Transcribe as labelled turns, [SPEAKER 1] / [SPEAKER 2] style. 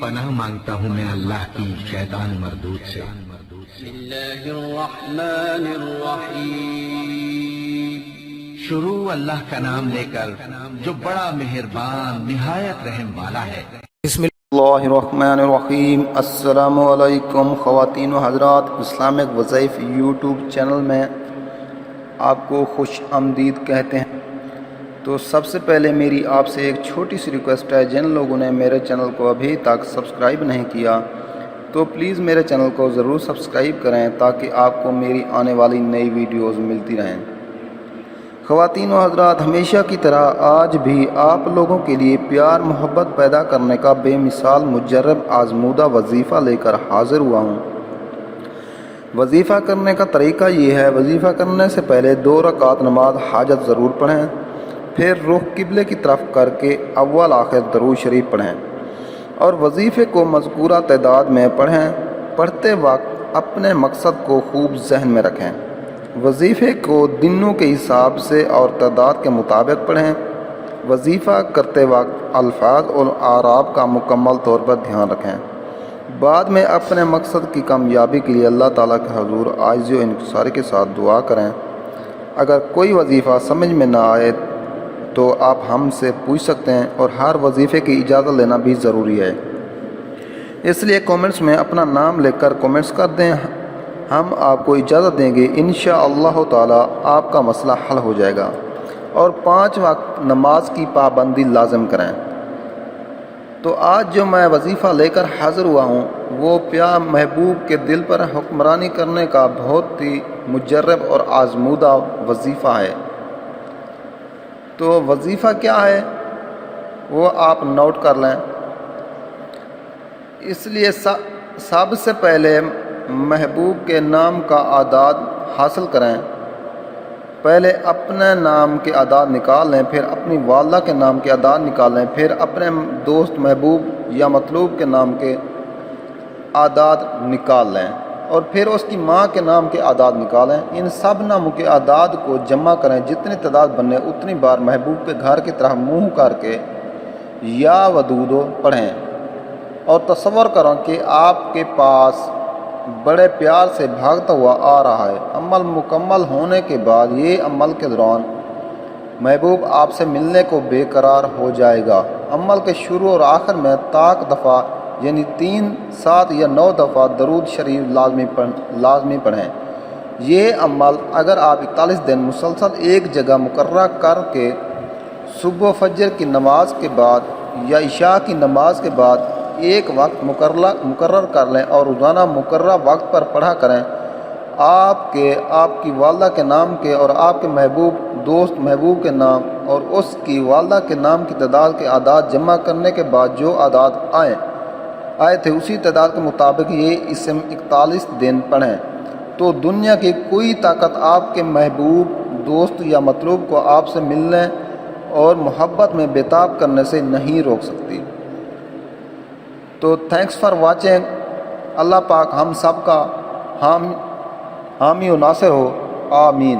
[SPEAKER 1] پناہ مانگتا ہوں میں اللہ کی شیطان مردود سے۔
[SPEAKER 2] بسم اللہ الرحمن الرحیم۔
[SPEAKER 1] شروع اللہ کا نام لے کر جو بڑا مہربان نہایت رحم والا ہے۔
[SPEAKER 3] بسم اللہ الرحمن الرحیم۔ السلام علیکم خواتین و حضرات، اسلامک وظائف یوٹیوب چینل میں آپ کو خوش آمدید کہتے ہیں۔ تو سب سے پہلے میری آپ سے ایک چھوٹی سی ریکویسٹ ہے، جن لوگوں نے میرے چینل کو ابھی تک سبسکرائب نہیں کیا تو پلیز میرے چینل کو ضرور سبسکرائب کریں تاکہ آپ کو میری آنے والی نئی ویڈیوز ملتی رہیں۔ خواتین و حضرات، ہمیشہ کی طرح آج بھی آپ لوگوں کے لیے پیار محبت پیدا کرنے کا بے مثال مجرب آزمودہ وظیفہ لے کر حاضر ہوا ہوں۔ وظیفہ کرنے کا طریقہ یہ ہے، وظیفہ کرنے سے پہلے 2 رکعت نماز حاجت ضرور پڑھیں، پھر رخ قبلے کی طرف کر کے اول آخر درود شریف پڑھیں اور وظیفے کو مذکورہ تعداد میں پڑھیں۔ پڑھتے وقت اپنے مقصد کو خوب ذہن میں رکھیں۔ وظیفے کو دنوں کے حساب سے اور تعداد کے مطابق پڑھیں۔ وظیفہ کرتے وقت الفاظ اور اعراب کا مکمل طور پر دھیان رکھیں۔ بعد میں اپنے مقصد کی کامیابی کے لیے اللہ تعالیٰ کے حضور عاجزی و انکساری کے ساتھ دعا کریں۔ اگر کوئی وظیفہ سمجھ میں نہ آئے تو آپ ہم سے پوچھ سکتے ہیں، اور ہر وظیفے کی اجازت لینا بھی ضروری ہے، اس لیے کومنٹس میں اپنا نام لکھ کر کومنٹس کر دیں، ہم آپ کو اجازت دیں گے، انشاءاللہ تعالی آپ کا مسئلہ حل ہو جائے گا۔ اور 5 وقت نماز کی پابندی لازم کریں۔ تو آج جو میں وظیفہ لے کر حاضر ہوا ہوں وہ پیار محبوب کے دل پر حکمرانی کرنے کا بہت ہی مجرب اور آزمودہ وظیفہ ہے۔ تو وظیفہ کیا ہے وہ آپ نوٹ کر لیں۔ اس لیے سب سے پہلے محبوب کے نام کا اعداد حاصل کریں۔ پہلے اپنے نام کے اعداد نکال لیں، پھر اپنی والدہ کے نام کے اعداد نکال لیں، پھر اپنے دوست محبوب یا مطلوب کے نام کے اعداد نکال لیں، اور پھر اس کی ماں کے نام کے اعداد نکالیں۔ ان سب ناموں کے اعداد کو جمع کریں، جتنی تعداد بنے اتنی بار محبوب کے گھر کی طرح منہ کر کے یا ودودو پڑھیں، اور تصور کریں کہ آپ کے پاس بڑے پیار سے بھاگتا ہوا آ رہا ہے۔ عمل مکمل ہونے کے بعد یہ عمل کے دوران محبوب آپ سے ملنے کو بے قرار ہو جائے گا۔ عمل کے شروع اور آخر میں طاق دفعہ یعنی 3، 7 یا 9 دفعہ درود شریف لازمی پڑھیں۔ یہ عمل اگر آپ 41 دن مسلسل ایک جگہ مقررہ کر کے صبح و فجر کی نماز کے بعد یا عشاء کی نماز کے بعد ایک وقت مقرر کر لیں اور روزانہ مقررہ وقت پر پڑھا کریں، آپ کی والدہ کے نام کے اور آپ کے دوست محبوب کے نام اور اس کی والدہ کے نام کی تعداد کے اعداد جمع کرنے کے بعد جو اعداد آئے تھے اسی تعداد کے مطابق یہ اسم 41 دن پڑھیں، تو دنیا کی کوئی طاقت آپ کے محبوب دوست یا مطلوب کو آپ سے ملنے اور محبت میں بےتاب کرنے سے نہیں روک سکتی۔ تو تھینکس فار واچنگ۔ اللہ پاک ہم سب کا حامی و ناصر ہو، آمین۔